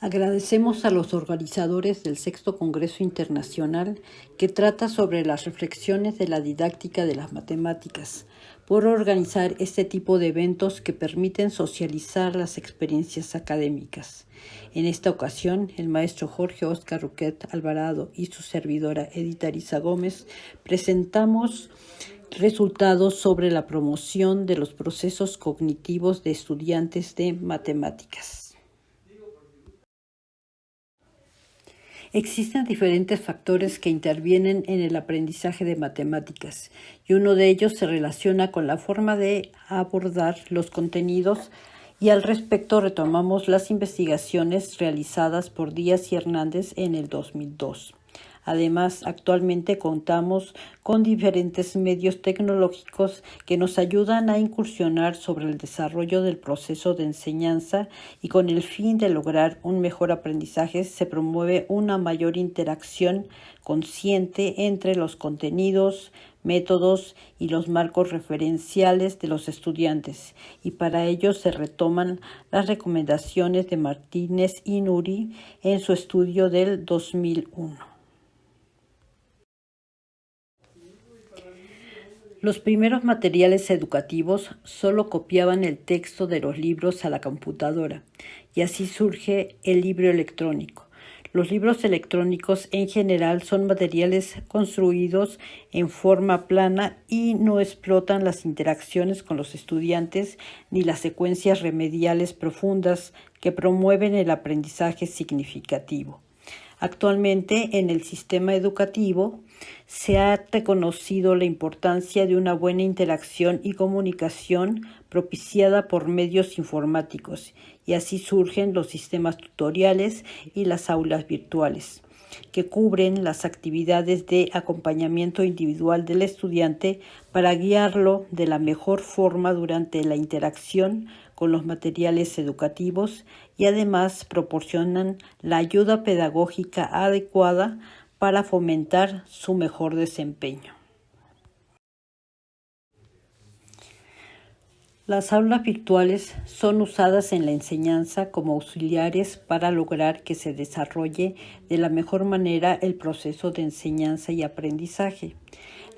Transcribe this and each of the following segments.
Agradecemos a los organizadores del Sexto Congreso Internacional que trata sobre las reflexiones de la didáctica de las matemáticas por organizar este tipo de eventos que permiten socializar las experiencias académicas. En esta ocasión, el maestro Jorge Óscar Ruquet Alvarado y su servidora Edith Ariza Gómez presentamos resultados sobre la promoción de los procesos cognitivos de estudiantes de matemáticas. Existen diferentes factores que intervienen en el aprendizaje de matemáticas y uno de ellos se relaciona con la forma de abordar los contenidos y al respecto retomamos las investigaciones realizadas por Díaz y Hernández en el 2002. Además, actualmente contamos con diferentes medios tecnológicos que nos ayudan a incursionar sobre el desarrollo del proceso de enseñanza y con el fin de lograr un mejor aprendizaje se promueve una mayor interacción consciente entre los contenidos, métodos y los marcos referenciales de los estudiantes, y para ello se retoman las recomendaciones de Martínez y Nuri en su estudio del 2001. Los primeros materiales educativos solo copiaban el texto de los libros a la computadora, y así surge el libro electrónico. Los libros electrónicos en general son materiales construidos en forma plana y no explotan las interacciones con los estudiantes ni las secuencias remediales profundas que promueven el aprendizaje significativo. Actualmente, en el sistema educativo, se ha reconocido la importancia de una buena interacción y comunicación propiciada por medios informáticos, y así surgen los sistemas tutoriales y las aulas virtuales, que cubren las actividades de acompañamiento individual del estudiante para guiarlo de la mejor forma durante la interacción con los materiales educativos y además proporcionan la ayuda pedagógica adecuada para fomentar su mejor desempeño. Las aulas virtuales son usadas en la enseñanza como auxiliares para lograr que se desarrolle de la mejor manera el proceso de enseñanza y aprendizaje.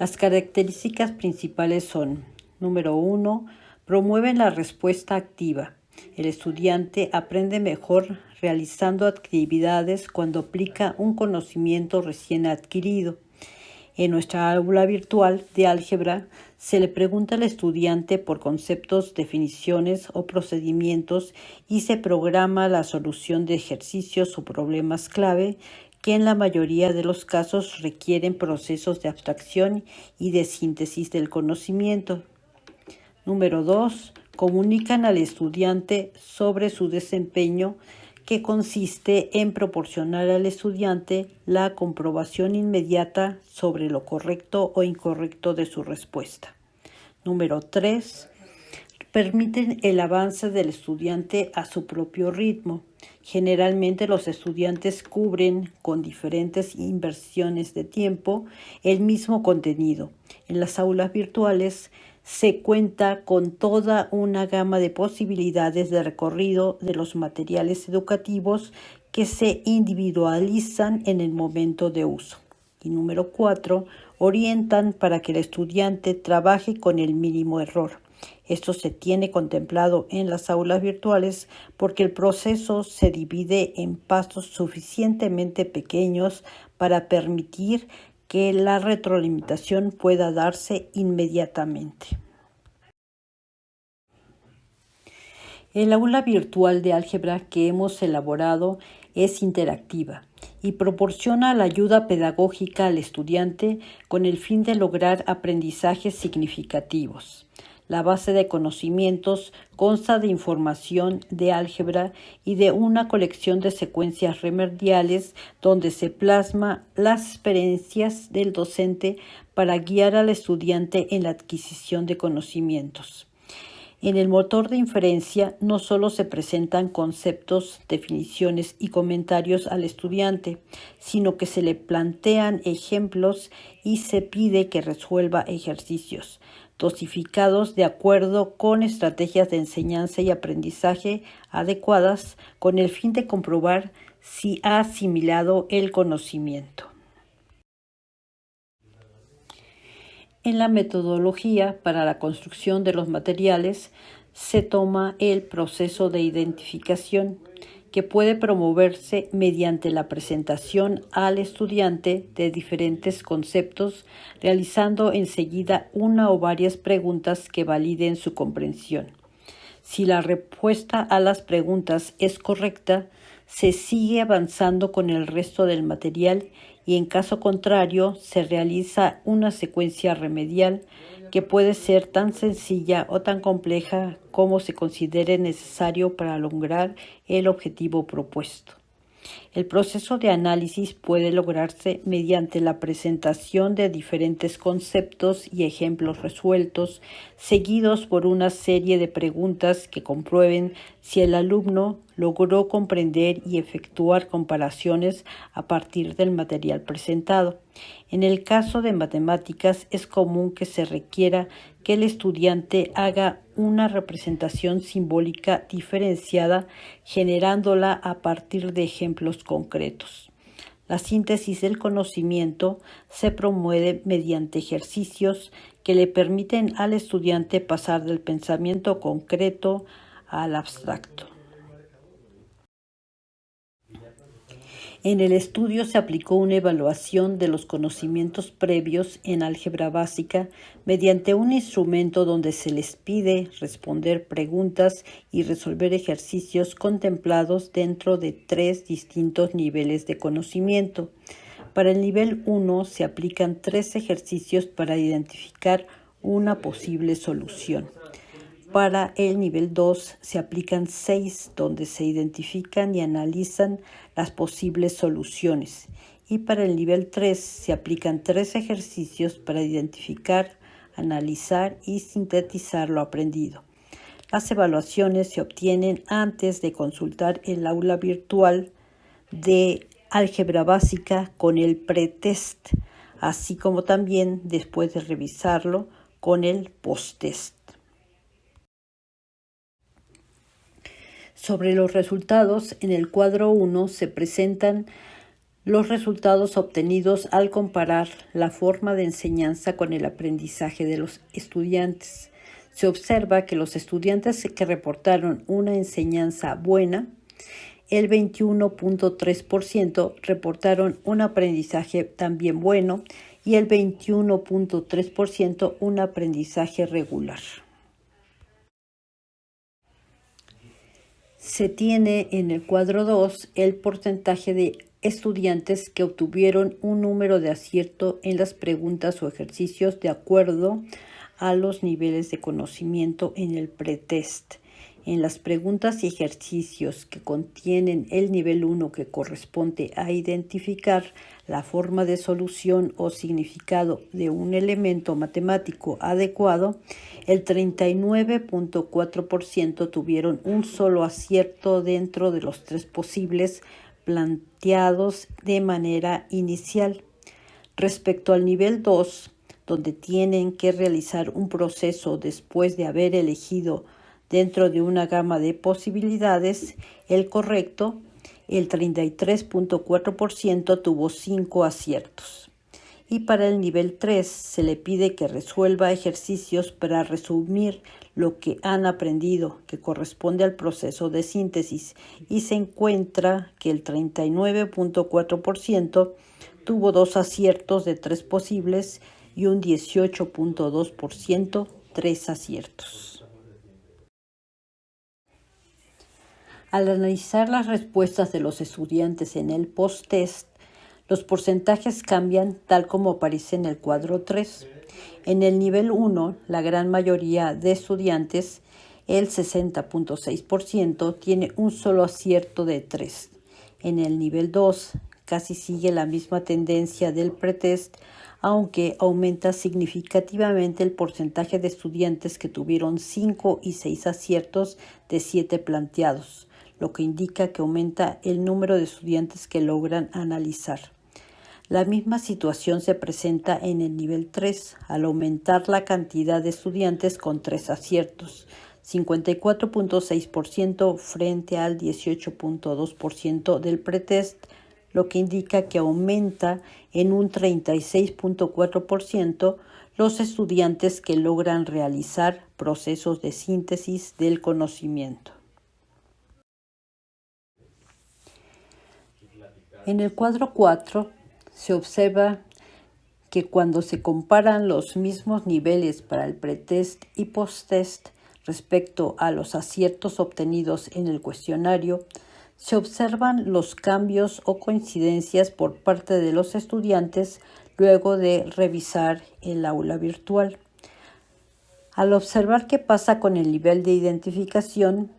Las características principales son: número 1, promueven la respuesta activa. El estudiante aprende mejor realizando actividades cuando aplica un conocimiento recién adquirido. En nuestra aula virtual de álgebra se le pregunta al estudiante por conceptos, definiciones o procedimientos y se programa la solución de ejercicios o problemas clave que en la mayoría de los casos requieren procesos de abstracción y de síntesis del conocimiento. Número 2. Comunican al estudiante sobre su desempeño, que consiste en proporcionar al estudiante la comprobación inmediata sobre lo correcto o incorrecto de su respuesta. Número 3. Permiten el avance del estudiante a su propio ritmo. Generalmente los estudiantes cubren con diferentes inversiones de tiempo el mismo contenido. En las aulas virtuales se cuenta con toda una gama de posibilidades de recorrido de los materiales educativos que se individualizan en el momento de uso. Y número 4, orientan para que el estudiante trabaje con el mínimo error. Esto se tiene contemplado en las aulas virtuales porque el proceso se divide en pasos suficientemente pequeños para permitir que la retroalimentación pueda darse inmediatamente. El aula virtual de álgebra que hemos elaborado es interactiva y proporciona la ayuda pedagógica al estudiante con el fin de lograr aprendizajes significativos. La base de conocimientos consta de información de álgebra y de una colección de secuencias remediales donde se plasma las experiencias del docente para guiar al estudiante en la adquisición de conocimientos. En el motor de inferencia no solo se presentan conceptos, definiciones y comentarios al estudiante, sino que se le plantean ejemplos y se pide que resuelva ejercicios. dosificados de acuerdo con estrategias de enseñanza y aprendizaje adecuadas con el fin de comprobar si ha asimilado el conocimiento. En la metodología para la construcción de los materiales se toma el proceso de identificación, que puede promoverse mediante la presentación al estudiante de diferentes conceptos, realizando enseguida una o varias preguntas que validen su comprensión. Si la respuesta a las preguntas es correcta, se sigue avanzando con el resto del material y en caso contrario se realiza una secuencia remedial que puede ser tan sencilla o tan compleja como se considere necesario para lograr el objetivo propuesto. El proceso de análisis puede lograrse mediante la presentación de diferentes conceptos y ejemplos resueltos, seguidos por una serie de preguntas que comprueben si el alumno logró comprender y efectuar comparaciones a partir del material presentado. En el caso de matemáticas, es común que se requiera que el estudiante haga una representación simbólica diferenciada, generándola a partir de ejemplos concretos. La síntesis del conocimiento se promueve mediante ejercicios que le permiten al estudiante pasar del pensamiento concreto al abstracto. En el estudio se aplicó una evaluación de los conocimientos previos en álgebra básica mediante un instrumento donde se les pide responder preguntas y resolver ejercicios contemplados dentro de 3 distintos niveles de conocimiento. Para el nivel 1 se aplican 3 ejercicios para identificar una posible solución. Para el nivel 2 se aplican 6, donde se identifican y analizan las posibles soluciones. Y para el nivel 3 se aplican 3 ejercicios para identificar, analizar y sintetizar lo aprendido. Las evaluaciones se obtienen antes de consultar el aula virtual de álgebra básica con el pretest, así como también después de revisarlo con el posttest. Sobre los resultados, en el cuadro 1 se presentan los resultados obtenidos al comparar la forma de enseñanza con el aprendizaje de los estudiantes. Se observa que los estudiantes que reportaron una enseñanza buena, el 21.3% reportaron un aprendizaje también bueno y el 21.3% un aprendizaje regular. Se tiene en el cuadro 2 el porcentaje de estudiantes que obtuvieron un número de acierto en las preguntas o ejercicios de acuerdo a los niveles de conocimiento en el pretest. En las preguntas y ejercicios que contienen el nivel 1 que corresponde a identificar la forma de solución o significado de un elemento matemático adecuado, el 39.4% tuvieron un solo acierto dentro de los 3 posibles planteados de manera inicial. Respecto al nivel 2, donde tienen que realizar un proceso después de haber elegido dentro de una gama de posibilidades el correcto, el 33.4% tuvo 5 aciertos. Y para el nivel 3 se le pide que resuelva ejercicios para resumir lo que han aprendido, que corresponde al proceso de síntesis, y se encuentra que el 39.4% tuvo 2 aciertos de 3 posibles y un 18.2% 3 aciertos. Al analizar las respuestas de los estudiantes en el post-test, los porcentajes cambian tal como aparece en el cuadro 3. En el nivel 1, la gran mayoría de estudiantes, el 60.6%, tiene un solo acierto de 3. En el nivel 2, casi sigue la misma tendencia del pretest, aunque aumenta significativamente el porcentaje de estudiantes que tuvieron 5 y 6 aciertos de 7 planteados, lo que indica que aumenta el número de estudiantes que logran analizar. La misma situación se presenta en el nivel 3, al aumentar la cantidad de estudiantes con 3 aciertos, 54.6% frente al 18.2% del pretest, lo que indica que aumenta en un 36.4% los estudiantes que logran realizar procesos de síntesis del conocimiento. En el cuadro 4 se observa que cuando se comparan los mismos niveles para el pretest y posttest respecto a los aciertos obtenidos en el cuestionario, se observan los cambios o coincidencias por parte de los estudiantes luego de revisar el aula virtual. Al observar qué pasa con el nivel de identificación,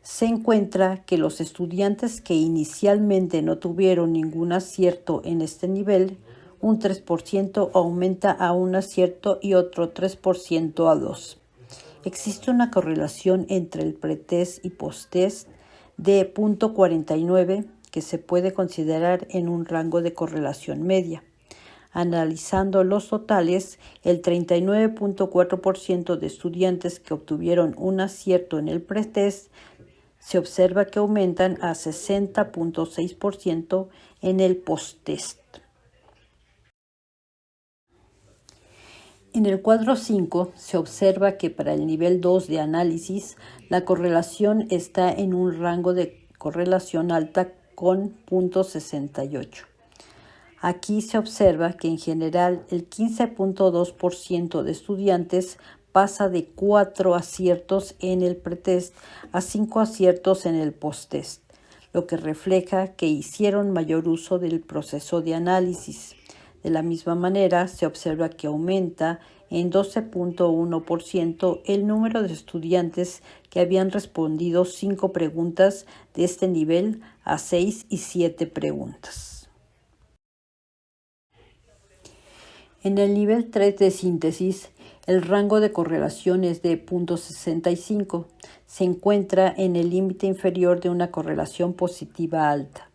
se encuentra que los estudiantes que inicialmente no tuvieron ningún acierto en este nivel, un 3% aumenta a un acierto y otro 3% a 2. Existe una correlación entre el pretest y posttest de 0.49 que se puede considerar en un rango de correlación media. Analizando los totales, el 39.4% de estudiantes que obtuvieron un acierto en el pretest se observa que aumentan a 60.6% en el posttest. En el cuadro 5 se observa que para el nivel 2 de análisis, la correlación está en un rango de correlación alta con 0.68. Aquí se observa que en general el 15.2% de estudiantes pasa de 4 aciertos en el pretest a 5 aciertos en el posttest, lo que refleja que hicieron mayor uso del proceso de análisis. De la misma manera, se observa que aumenta en 12.1% el número de estudiantes que habían respondido 5 preguntas de este nivel a 6 y 7 preguntas. En el nivel 3 de síntesis, el rango de correlación es de 0.65. Se encuentra en el límite inferior de una correlación positiva alta.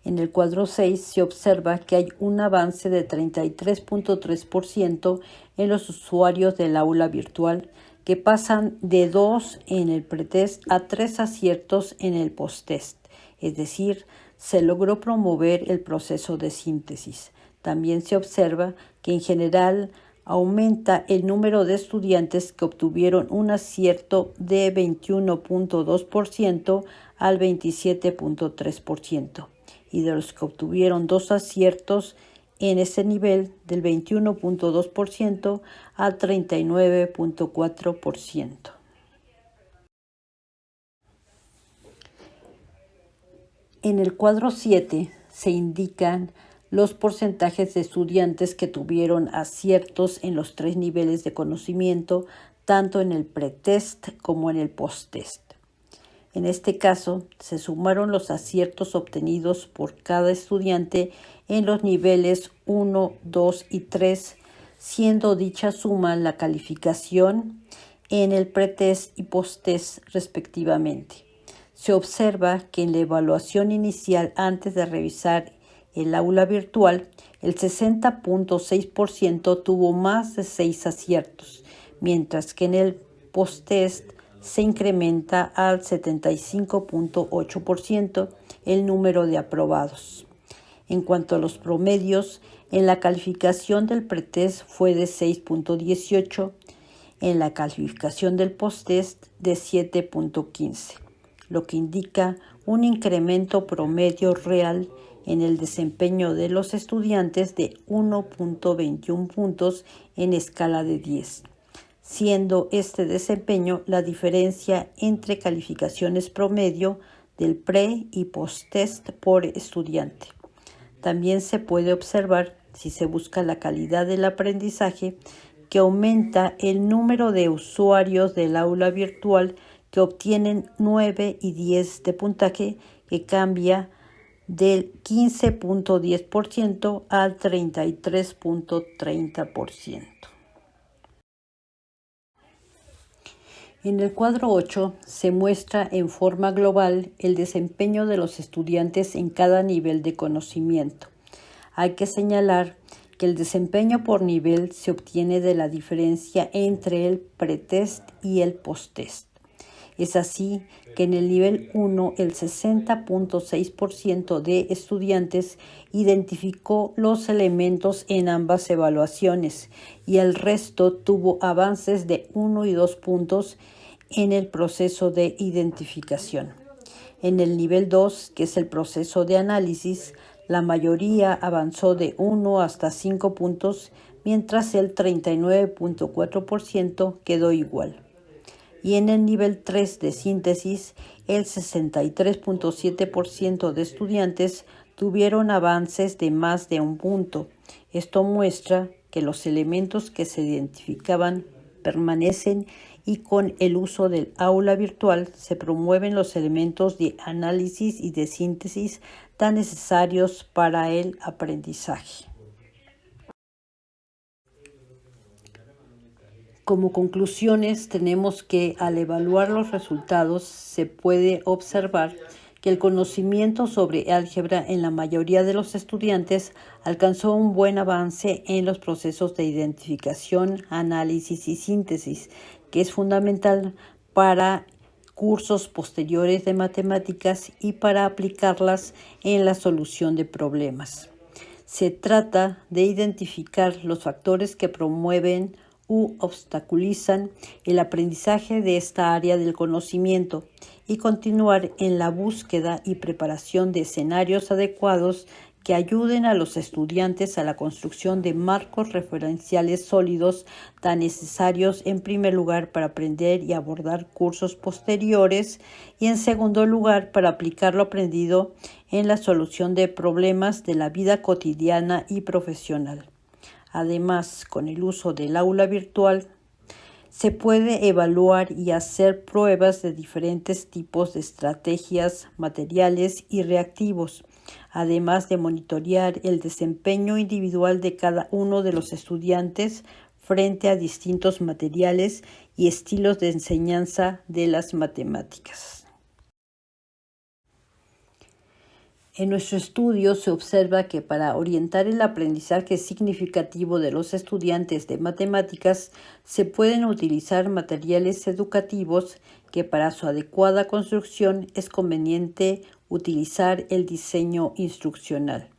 En el cuadro 6 se observa que hay un avance de 33.3% en los usuarios del aula virtual, que pasan de 2 en el pretest a 3 aciertos en el posttest, es decir, se logró promover el proceso de síntesis. También se observa que en general aumenta el número de estudiantes que obtuvieron un acierto de 21.2% al 27.3%, y de los que obtuvieron 2 aciertos en ese nivel del 21.2% al 39.4%. En el cuadro 7 se indican los porcentajes de estudiantes que tuvieron aciertos en los 3 niveles de conocimiento, tanto en el pretest como en el posttest. En este caso, se sumaron los aciertos obtenidos por cada estudiante en los niveles 1, 2 y 3, siendo dicha suma la calificación en el pretest y posttest respectivamente. Se observa que en la evaluación inicial antes de revisar el aula virtual, el 60.6% tuvo más de 6 aciertos, mientras que en el posttest se incrementa al 75.8% el número de aprobados. En cuanto a los promedios, en la calificación del pretest fue de 6.18, en la calificación del posttest de 7.15, lo que indica un incremento promedio real en el desempeño de los estudiantes de 1.21 puntos en escala de 10, siendo este desempeño la diferencia entre calificaciones promedio del pre- y posttest por estudiante. También se puede observar, si se busca la calidad del aprendizaje, que aumenta el número de usuarios del aula virtual que obtienen 9 y 10 de puntaje, que cambia del 15.10% al 33.30%. En el cuadro 8 se muestra en forma global el desempeño de los estudiantes en cada nivel de conocimiento. Hay que señalar que el desempeño por nivel se obtiene de la diferencia entre el pretest y el posttest. Es así que en el nivel 1 el 60.6% de estudiantes identificó los elementos en ambas evaluaciones y el resto tuvo avances de 1 y 2 puntos en el proceso de identificación. En el nivel 2, que es el proceso de análisis, la mayoría avanzó de 1 hasta 5 puntos, mientras el 39.4% quedó igual. Y en el nivel 3 de síntesis, el 63.7% de estudiantes tuvieron avances de más de un punto. Esto muestra que los elementos que se identificaban permanecen y con el uso del aula virtual se promueven los elementos de análisis y de síntesis tan necesarios para el aprendizaje. Como conclusiones, tenemos que al evaluar los resultados se puede observar que el conocimiento sobre álgebra en la mayoría de los estudiantes alcanzó un buen avance en los procesos de identificación, análisis y síntesis, que es fundamental para cursos posteriores de matemáticas y para aplicarlas en la solución de problemas. Se trata de identificar los factores que promueven u obstaculizan el aprendizaje de esta área del conocimiento y continuar en la búsqueda y preparación de escenarios adecuados que ayuden a los estudiantes a la construcción de marcos referenciales sólidos tan necesarios en primer lugar para aprender y abordar cursos posteriores y en segundo lugar para aplicar lo aprendido en la solución de problemas de la vida cotidiana y profesional. Además, con el uso del aula virtual, se puede evaluar y hacer pruebas de diferentes tipos de estrategias, materiales y reactivos, además de monitorear el desempeño individual de cada uno de los estudiantes frente a distintos materiales y estilos de enseñanza de las matemáticas. En nuestro estudio se observa que para orientar el aprendizaje significativo de los estudiantes de matemáticas se pueden utilizar materiales educativos que para su adecuada construcción es conveniente utilizar el diseño instruccional.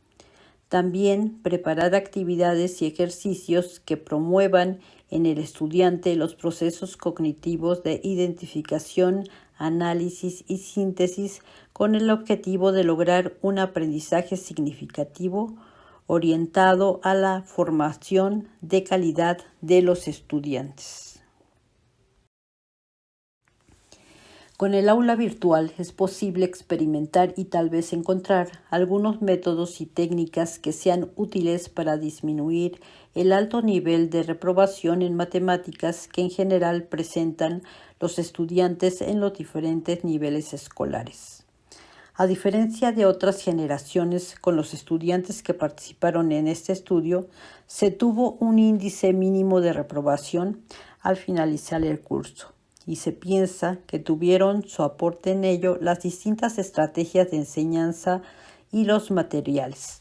También preparar actividades y ejercicios que promuevan en el estudiante los procesos cognitivos de identificación, análisis y síntesis con el objetivo de lograr un aprendizaje significativo orientado a la formación de calidad de los estudiantes. Con el aula virtual es posible experimentar y tal vez encontrar algunos métodos y técnicas que sean útiles para disminuir el alto nivel de reprobación en matemáticas que en general presentan los estudiantes en los diferentes niveles escolares. A diferencia de otras generaciones, con los estudiantes que participaron en este estudio, se tuvo un índice mínimo de reprobación al finalizar el curso. Y se piensa que tuvieron su aporte en ello las distintas estrategias de enseñanza y los materiales.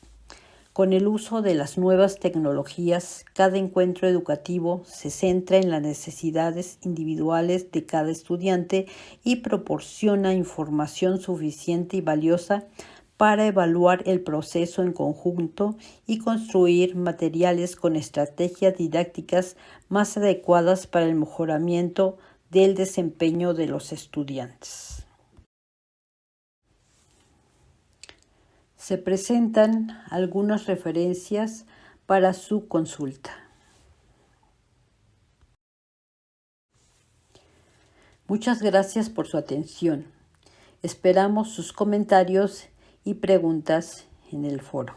Con el uso de las nuevas tecnologías, cada encuentro educativo se centra en las necesidades individuales de cada estudiante y proporciona información suficiente y valiosa para evaluar el proceso en conjunto y construir materiales con estrategias didácticas más adecuadas para el mejoramiento del desempeño de los estudiantes. Se presentan algunas referencias para su consulta. Muchas gracias por su atención. Esperamos sus comentarios y preguntas en el foro.